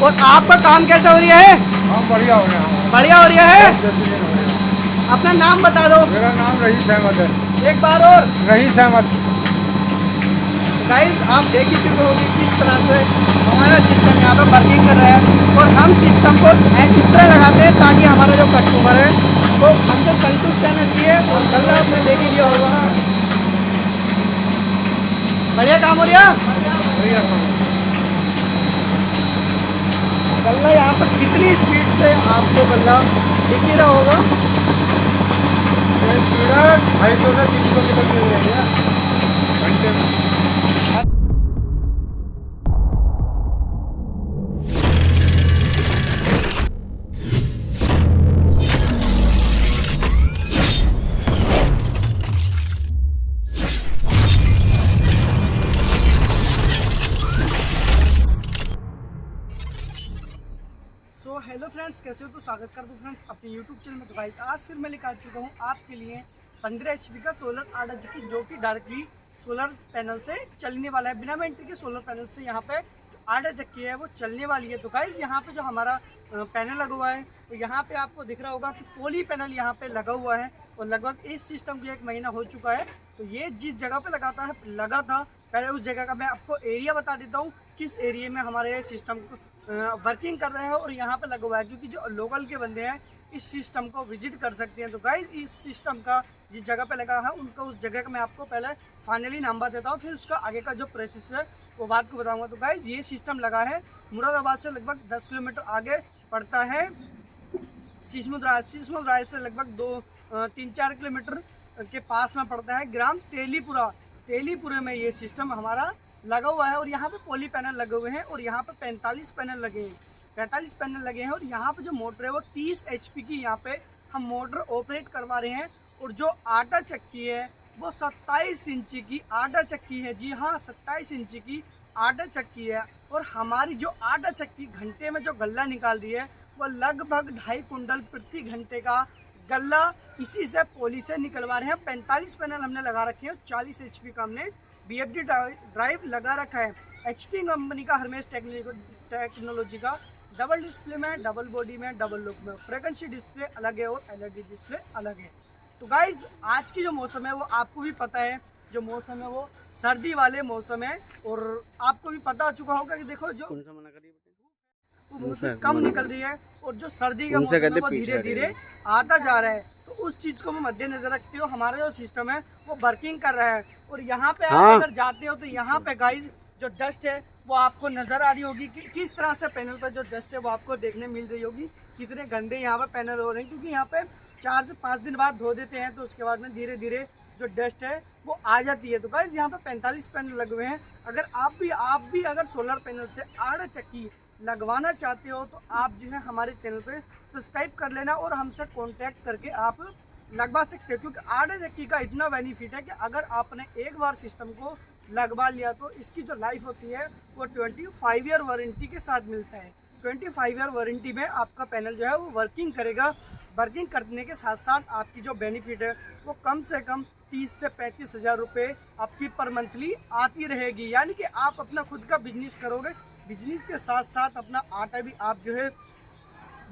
और आपका काम कैसे हो रहा है? हाँ, बढ़िया हो रहा है। बढ़िया हो रहा है। बेहतरीन हो रहा है। अपना नाम बता दो। मेरा नाम रईस अहमद है। एक बार और। रईस अहमद। गाइस आप देख ही चुके होंगे किस तरह से हमारा सिस्टम यहाँ पे वर्किंग कर रहा है और हम सिस्टम को इस तरह लगाते हैं ताकि हमारा जो कस्टमर है वो हमसे संतुष्ट रहना चाहिए। और गल्ला आपने देख ही लिया होगा, बढ़िया काम हो रहा है। बढ़िया काम। गल्ला यहाँ पर कितनी स्पीड से आपको गल्ला दिख ही रहा होगा। स्पीड 250 से 300 किलोमीटर मिल रही है घंटे में। हेलो फ्रेंड्स, कैसे हो? तो स्वागत कर दूँ फ्रेंड्स अपने यूट्यूब चैनल में। तो गाइस आज फिर मैं लेकर आ चुका हूँ आपके लिए 15 HP का सोलर 8 HP की, जो कि डायरेक्टली सोलर पैनल से चलने वाला है। बिना बैटरी के सोलर पैनल से यहाँ पे 8 HP है वो चलने वाली है। तो गाइस यहाँ पे जो हमारा पैनल लगा हुआ है, तो यहाँ पे आपको दिख रहा होगा कि पोली पैनल यहाँ पे लगा हुआ है और लगभग इस सिस्टम को 1 महीना हो चुका है। तो ये जिस जगह पे लगा था पहले, उस जगह का मैं आपको एरिया बता देता हूँ किस एरिया में हमारे सिस्टम वर्किंग कर रहे हैं और यहाँ पे लगा हुआ है, क्योंकि जो लोकल के बंदे हैं इस सिस्टम को विजिट कर सकते हैं। तो गाइज इस सिस्टम का जिस जगह पे लगा है उनका उस जगह का मैं आपको पहले फाइनली नंबर देता हूँ, फिर उसका आगे का जो प्रोसेस है वो बात को बताऊंगा। तो गाइज ये सिस्टम लगा है मुरादाबाद से लगभग 10 किलोमीटर आगे पड़ता है सिसमुद्राय से लगभग 3-4 किलोमीटर के पास में पड़ता है ग्राम तेलीपुरे में ये सिस्टम हमारा लगा हुआ है। और यहाँ पे पोली पैनल लगे हुए हैं और यहाँ पे 45 पैनल लगे हैं और यहाँ पे जो मोटर है वो 30 HP की यहाँ पे हम मोटर ऑपरेट करवा रहे हैं। और जो आटा चक्की है वो 27 इंची की आटा चक्की है। जी हाँ, 27 इंची की आटा चक्की है। और हमारी जो आटा चक्की घंटे में जो गल्ला निकाल रही है वो लगभग 2.5 कुंटल प्रति घंटे का गल्ला इसी से पोली से निकलवा रहे हैं। 45 पैनल हमने लगा रखे हैं, 40 HP का हमने BFD ड्राइव लगा रखा है। HT कंपनी का हरमेश टेक्नोलॉजी का डबल डिस्प्ले में, डबल बॉडी में, डबल लुक में, फ्रीक्वेंसी डिस्प्ले अलग है और LED डिस्प्ले अलग है। तो गाइज आज की जो मौसम है वो आपको भी पता है, जो मौसम है वो सर्दी वाले मौसम है। और आपको भी पता हो चुका होगा कि देखो जो कम निकल रही है और जो सर्दी का मौसम है वो धीरे धीरे आता जा रहा है। तो उस चीज़ को मद्देनजर रखते हो हमारा जो सिस्टम है वो वर्किंग कर रहा है। और यहाँ पे आप अगर जाते हो तो यहाँ पे गाइज जो डस्ट है वो आपको नजर आ रही होगी कि किस तरह से पैनल पर जो डस्ट है वो आपको देखने मिल रही होगी, कितने गंदे यहाँ पे पैनल हो रहे हैं। क्योंकि यहाँ पे 4 से 5 दिन बाद धो देते हैं तो उसके बाद में धीरे धीरे जो डस्ट है वो आ जाती है। तो गाइज यहाँ पे 45 पैनल लगे हुए हैं। अगर आप भी अगर सोलर पैनल से 8 चक्की लगवाना चाहते हो तो आप जो है हमारे चैनल पे सब्सक्राइब कर लेना और हमसे कांटेक्ट करके आप लगवा सकते हो। क्योंकि 8 चक्की का इतना बेनिफिट है कि अगर आपने एक बार सिस्टम को लगवा लिया तो इसकी जो लाइफ होती है वो 25 ईयर वारंटी के साथ मिलता है। 25 ईयर वारंटी में आपका पैनल जो है वो वर्किंग करेगा। वर्किंग करने के साथ साथ आपकी जो बेनिफिट है वो कम से कम 30 से 35 हज़ार रुपये आपकी पर मंथली आती रहेगी। यानी कि आप अपना खुद का बिजनेस करोगे, बिजनेस के साथ साथ अपना आटा भी आप जो है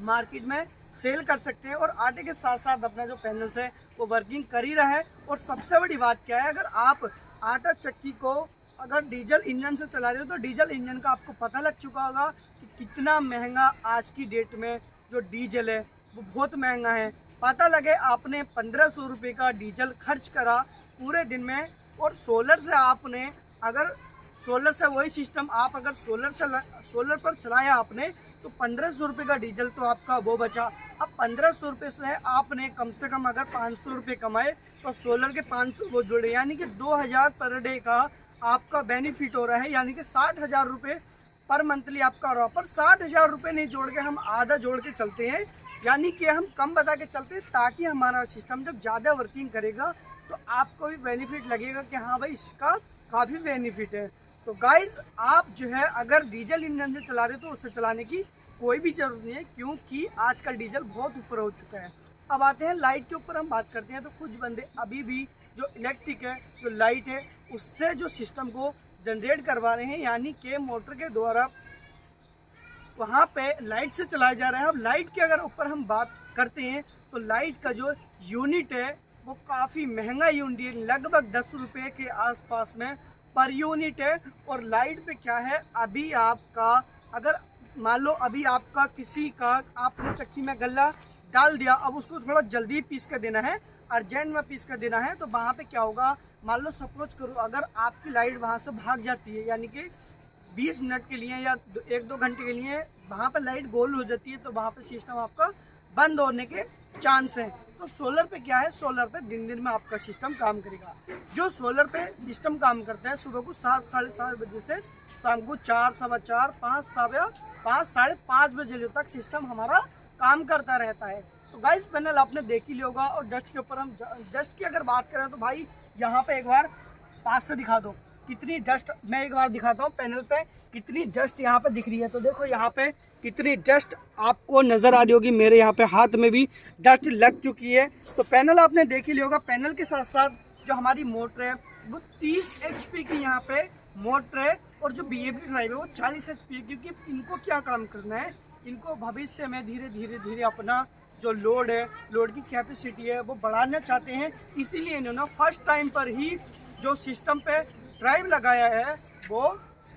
मार्केट में सेल कर सकते हैं और आटे के साथ साथ अपना जो पैनल्स है वो वर्किंग कर ही रहा है। और सबसे बड़ी बात क्या है, अगर आप आटा चक्की को अगर डीजल इंजन से चला रहे हो तो डीजल इंजन का आपको पता लग चुका होगा कि कितना महंगा आज की डेट में जो डीजल है वो बहुत महंगा है। पता लगे आपने 1500 रुपये का डीजल खर्च करा पूरे दिन में, और सोलर से आपने अगर सोलर से वही सिस्टम आप अगर सोलर पर चलाया आपने तो 1500 रुपये का डीजल तो आपका वो बचा। अब 1500 रुपये से आपने कम से कम अगर 500 रुपये कमाए तो सोलर के 500 वो जोड़े, यानी कि 2000 पर डे का आपका बेनिफिट हो रहा है। यानी कि 60,000 रुपये पर मंथली आपका हो रहा है। पर 60,000 रुपये नहीं जोड़ के हम आधा जोड़ के चलते हैं, यानी कि हम कम बता के चलते हैं ताकि हमारा सिस्टम जब ज़्यादा वर्किंग करेगा तो आपको भी बेनिफिट लगेगा कि हाँ भाई इसका काफ़ी बेनिफिट है। तो गाइज आप जो है अगर डीजल इंजन से चला रहे हो तो उससे चलाने की कोई भी ज़रूरत नहीं है, क्योंकि आजकल डीजल बहुत ऊपर हो चुका है। अब आते हैं लाइट के ऊपर हम बात करते हैं। तो कुछ बंदे अभी भी जो इलेक्ट्रिक है, जो लाइट है, उससे जो सिस्टम को जनरेट करवा रहे हैं, यानी कि मोटर के द्वारा वहाँ पे लाइट से चलाया जा रहा है। अब लाइट के अगर ऊपर हम बात करते हैं तो लाइट का जो यूनिट है वो काफ़ी महंगा यूनिट है, लगभग 10 रुपये के आसपास में पर यूनिट है। और लाइट पे क्या है, अभी आपका अगर मान लो अभी आपका किसी का आपने चक्की में गल्ला डाल दिया, अब उसको थोड़ा जल्दी पीस कर देना है, अर्जेंट में पीस कर देना है, तो वहाँ पे क्या होगा, मान लो सपोज करो अगर आपकी लाइट वहाँ से भाग जाती है, यानी कि 20 मिनट के लिए या 1-2 घंटे के लिए वहाँ पे लाइट गोल हो जाती है, तो वहाँ पे सिस्टम आपका बंद होने के चांस हैं। तो सोलर पे क्या है, सोलर पे दिन दिन में आपका सिस्टम काम करेगा। जो सोलर पे सिस्टम काम करता है सुबह को 7 साढ़े 7 बजे से शाम को 4 सवा 4 5 साढ़े 5 बजे तक सिस्टम हमारा काम करता रहता है। तो गाइस पैनल आपने देख ही लिया होगा। और डस्ट के ऊपर हम डस्ट की अगर बात करें तो भाई यहाँ पे एक बार पास से दिखा दो कितनी डस्ट, मैं एक बार दिखाता हूँ पैनल पे कितनी डस्ट यहाँ पे दिख रही है। तो देखो यहाँ पे कितनी डस्ट आपको नज़र आ रही होगी, मेरे यहाँ पे हाथ में भी डस्ट लग चुकी है। तो पैनल आपने देख ही लिया होगा। पैनल के साथ साथ जो हमारी मोटर है वो 30 HP की यहाँ पे मोटर है, और जो BFD ड्राइव है वो 40 HP है। क्योंकि इनको क्या काम करना है, इनको भविष्य में धीरे धीरे अपना जो लोड है, लोड की कैपेसिटी है वो बढ़ाना चाहते हैं। इसीलिए इन्होंने फर्स्ट टाइम पर ही जो सिस्टम पे ड्राइव लगाया है वो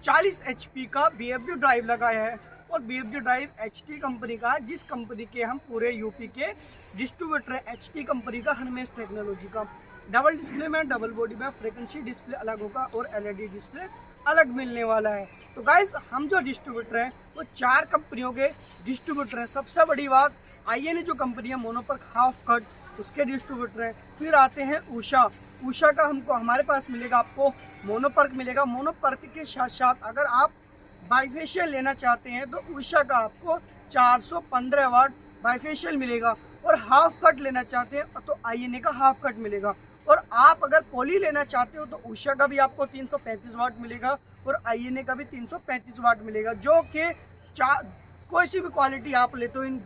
40 HP का BFD ड्राइव लगाया है। और BFD ड्राइव HT कंपनी का, जिस कंपनी के हम पूरे यूपी के डिस्ट्रीब्यूटर है, HT कंपनी का, हरमेश टेक्नोलॉजी का। डबल डिस्प्ले में, डबल बॉडी में, फ्रीक्वेंसी डिस्प्ले अलग होगा और LED डिस्प्ले अलग मिलने वाला है। तो गाइज हम जो डिस्ट्रीब्यूटर हैं वो 4 कंपनियों के डिस्ट्रीब्यूटर हैं। सबसे बड़ी बात INA जो कंपनी है मोनोपर्क हाफ कट, उसके डिस्ट्रीब्यूटर हैं। फिर आते हैं उषा का हमको हमारे पास मिलेगा, आपको मोनोपर्क मिलेगा। मोनोपर्क के साथ साथ अगर आप बाइफेशियल लेना चाहते हैं तो उषा का आपको 415 वाट बाइफेशियल मिलेगा। और हाफ कट लेना चाहते हैं तो INA का हाफ कट मिलेगा। और आप अगर पॉली लेना चाहते हो तो उषा का भी आपको 335 वाट मिलेगा और INA का भी 335 वाट मिलेगा। जो कि कोई सी भी क्वालिटी आप लेते हो इन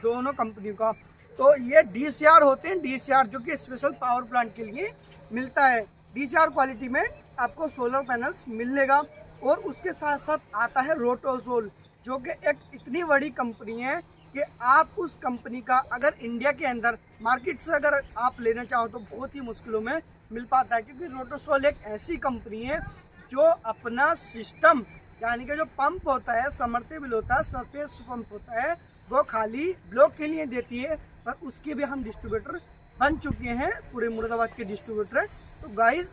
दोनों कंपनियों का। तो ये DCR होते हैं, DCR जो कि स्पेशल पावर प्लांट के लिए मिलता है। DCR क्वालिटी में आपको सोलर पैनल्स मिलेगा। और उसके साथ साथ आता है रोटोसोल, जो कि एक इतनी बड़ी कंपनी है कि आप उस कंपनी का अगर इंडिया के अंदर मार्केट से अगर आप लेना चाहो तो बहुत ही मुश्किलों में मिल पाता है। क्योंकि रोटोसोल एक ऐसी कंपनी है जो अपना सिस्टम, यानी कि जो पंप होता है, समर्सेबल होता है, सरफेस पंप होता है, वो खाली ब्लॉक के लिए देती है। पर उसके भी हम डिस्ट्रीब्यूटर बन चुके हैं, पूरे मुरादाबाद के डिस्ट्रीब्यूटर है। तो गाइज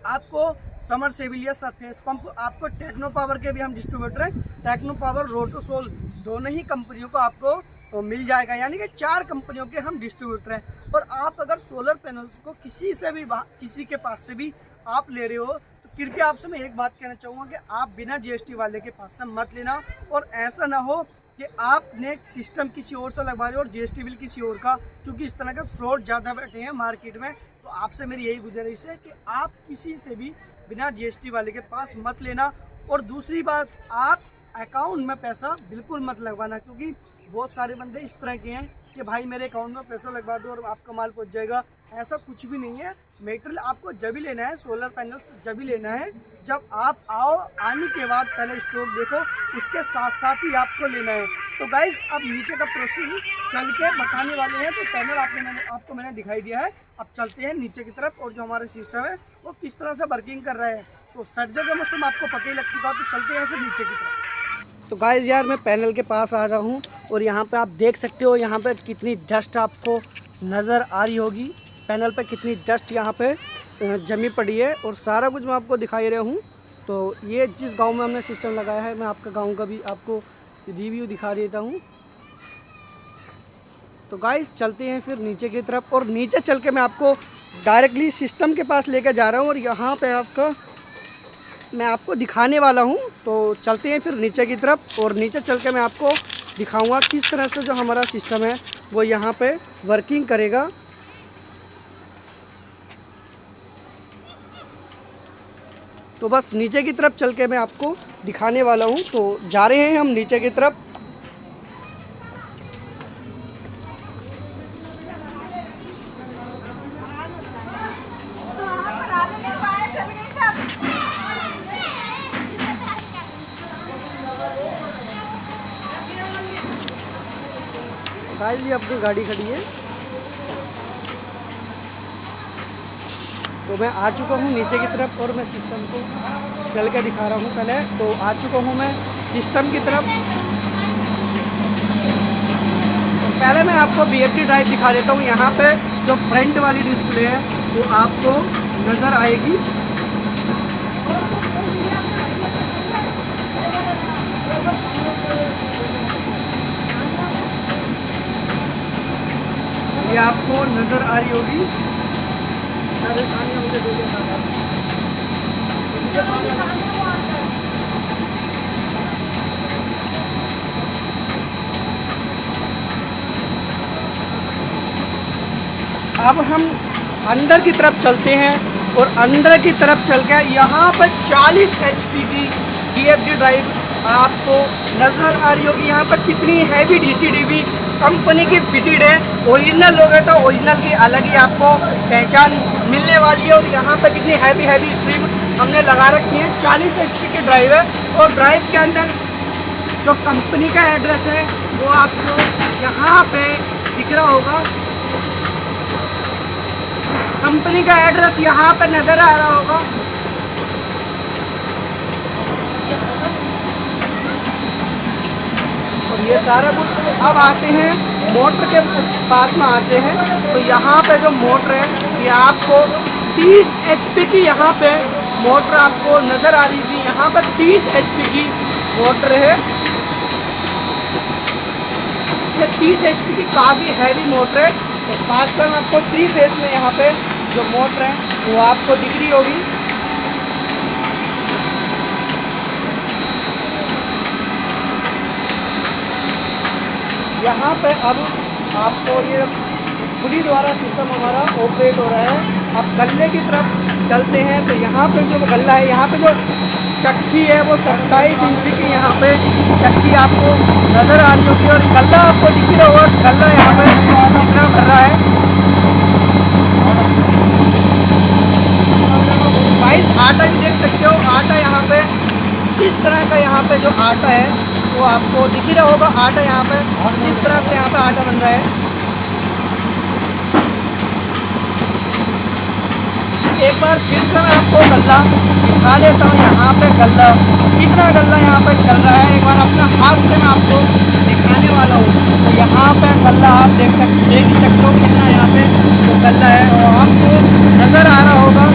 आपको समरसेबल या सरफेस पंप, आपको टेक्नो पावर के भी हम डिस्ट्रीब्यूटर हैं। टेक्नो पावर, रोटोसोल दोनों ही कंपनियों को आपको मिल जाएगा, यानी कि 4 कंपनियों के हम डिस्ट्रीब्यूटर हैं। और आप अगर सोलर पैनल्स को किसी के पास से भी आप ले रहे हो तो कृपया आपसे मैं एक बात कहना चाहूँगा कि आप बिना GST वाले के पास से मत लेना। और ऐसा ना हो कि आपने सिस्टम किसी और से लगवा रहे हो और GST बिल किसी और का, क्योंकि इस तरह के फ्रॉड ज़्यादा बैठे हैं मार्केट में। तो आपसे मेरी यही गुजारिश है कि आप किसी से भी बिना GST वाले के पास मत लेना। और दूसरी बात, आप अकाउंट में पैसा बिल्कुल मत लगवाना, क्योंकि बहुत सारे बंदे इस तरह के हैं कि भाई मेरे अकाउंट में पैसा लगवा दो और आपका माल पहुंच जाएगा। ऐसा कुछ भी नहीं है। मेटेरियल आपको जब भी लेना है, सोलर पैनल्स जब भी लेना है जब आप आने के बाद पहले स्टॉक देखो, उसके साथ साथ ही आपको लेना है। तो गाइस अब नीचे का प्रोसेस चल के बताने वाले हैं। तो पैनल आपको मैंने दिखाई दिया है। अब चलते हैं नीचे की तरफ और जो हमारा सिस्टम है वो किस तरह से वर्किंग कर रहा है। तो सर्दियों का मौसम आपको पता ही लग चुका, तो चलते हैं फिर नीचे की तरफ। तो गाइस यार मैं पैनल के पास आ रहा हूँ और यहाँ पे आप देख सकते हो यहाँ पे कितनी डस्ट आपको नज़र आ रही होगी। पैनल पे कितनी डस्ट यहाँ पे जमी पड़ी है और सारा कुछ मैं आपको दिखाई रहा हूँ। तो ये जिस गांव में हमने सिस्टम लगाया है, मैं आपका गांव का भी आपको रिव्यू दिखा देता हूँ। तो गाइस चलते हैं फिर नीचे की तरफ और नीचे चल के मैं आपको डायरेक्टली सिस्टम के पास लेकर जा रहा हूँ और यहाँ पे मैं आपको दिखाने वाला हूँ। तो चलते हैं फिर नीचे की तरफ और नीचे चल के मैं आपको दिखाऊंगा किस तरह से जो हमारा सिस्टम है वो यहाँ पे वर्किंग करेगा। तो बस नीचे की तरफ चल के मैं आपको दिखाने वाला हूँ। तो जा रहे हैं हम नीचे की तरफ। गाइस ये अपनी गाड़ी खड़ी है, तो मैं आ चुका हूँ नीचे की तरफ और मैं सिस्टम को चल के दिखा रहा हूँ। पहले तो आ चुका हूँ मैं सिस्टम की तरफ। तो पहले मैं आपको BFD ड्राइव दिखा देता हूँ। यहाँ पे जो फ्रंट वाली डिस्प्ले है वो आपको नज़र आएगी। ये आपको नज़र आ रही होगी। अब हम अंदर की तरफ चलते हैं और अंदर की तरफ चल के यहाँ पर 40 HP की BFD ड्राइव आपको नज़र आ रही होगी। यहाँ पर कितनी हैवी DC-DB कंपनी की फिटेड है। ओरिजिनल लोग है तो ओरिजिनल की अलग ही आपको पहचान मिलने वाली है। और यहाँ पर कितनी हैवी स्ट्रिप हमने लगा रखी है। 40 HP की ड्राइव है और ड्राइव के अंदर जो कंपनी का एड्रेस है वो आपको यहाँ पे दिख रहा होगा। कंपनी का एड्रेस यहाँ पे नज़र आ रहा होगा। और ये सारा कुछ अब आते हैं मोटर के पास में आते हैं। तो यहाँ पे जो मोटर है ये आपको 30 HP की यहाँ पे मोटर आपको नज़र आ रही थी। यहाँ पर 30 HP की मोटर है। ये 30 HP की काफ़ी हैवी मोटर है। तो पास में आपको 3 फेस में यहाँ पे जो मोटर है वो आपको दिख रही होगी। यहाँ पे अब आपको ये खुली द्वारा सिस्टम हमारा ऑपरेट हो रहा है। अब गल्ले की तरफ चलते हैं। तो यहाँ पे जो गल्ला है, यहाँ पे जो चक्की है वो 27 इंच की यहाँ पे चक्की आपको नज़र आ रही होगी। और गल्ला आपको दिख रहा होगा, गल्ला यहाँ पे कितना भर रहा है। भाई आटा भी देख सकते हो। आटा यहाँ पे इस तरह का यहाँ पे जो आटा है वो आपको दिख ही रहा होगा। आटा यहाँ पे इस तरह से यहाँ पे आटा बन रहा है। एक बार फिर से मैं आपको गल्ला दिखा देता हूँ। यहाँ पे गल्ला कितना गल्ला यहाँ पे चल रहा है एक बार अपना हाथ से मैं आपको दिखाने वाला हूँ। तो यहाँ पे गल्ला आप देख सकते हो कितना यहाँ पे तो गल्ला है और आपको नज़र आ रहा होगा।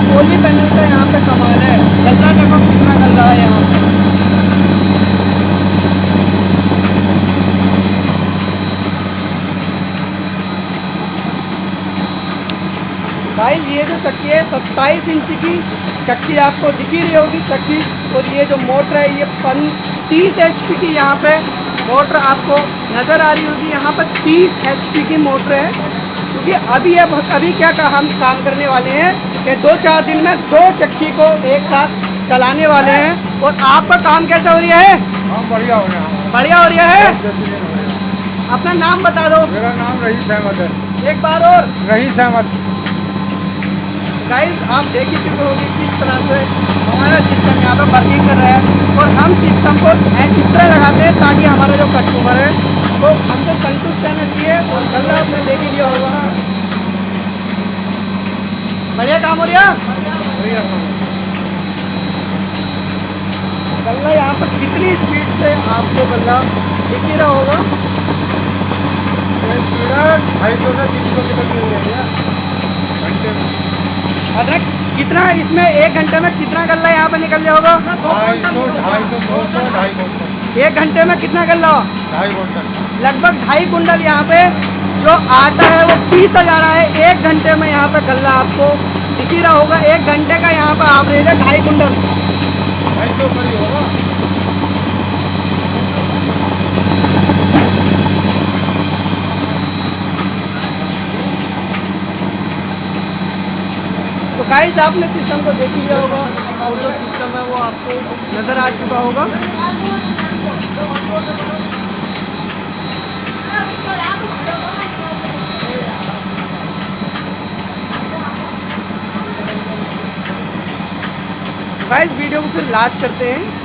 पोली पैनल का यहाँ पे कमाल है। गल्ला देखो कितना गल्ला है यहाँ पे। भाई ये जो चक्की है 27 इंच की चक्की आपको दिख ही रही होगी चक्की। और ये जो मोटर है ये 30 HP की यहाँ पे मोटर आपको नज़र आ रही होगी। यहाँ पर 30 HP की मोटर है। क्योंकि अभी क्या हम काम करने वाले हैं कि 2-4 दिन में 2 चक्की को एक साथ चलाने वाले हैं। और आपका काम कैसा हो रहा है? बढ़िया हो रहा है। बढ़िया हो रहा है। अपना नाम बता दो। मेरा नाम रईस अहमद है। एक बार और। रईस अहमद। गाइस आप देख ही चुके होंगे किस तरह से हमारा सिस्टम यहाँ पर वर्किंग कर रहा है। और हम सिस्टम को इस तरह लगाते हैं ताकि हमारा जो कस्टमर है तो हमसे संतुष्ट रहना चाहिए। और गल्ला आपने देख ही लिया होगा। बढ़िया काम हो रहा है। गल्ला यहाँ पर कितनी स्पीड से आपको गल्ला दिख ही रहा होगा। 250 से 300 किलोमीटर घंटे में। अदरक कितना इसमें 1 घंटे में कितना गल्ला यहाँ पे निकल जाएगा? 250 1 घंटे में कितना गल्ला? 2.5 कुंटल। लगभग 2.5 कुंटल यहाँ पे जो आटा है वो पीसा जा रहा है। 1 घंटे में यहाँ पे गल्ला आपको दिख ही रहा होगा। 1 घंटे का यहाँ पे एवरेज है 2.5 कुंटल। 250 होगा। तो गाइस आपने सिस्टम को देख लिया होगा। और जो सिस्टम है वो आपको नज़र आ चुका होगा। गाइस वीडियो को फिर लास्ट करते हैं।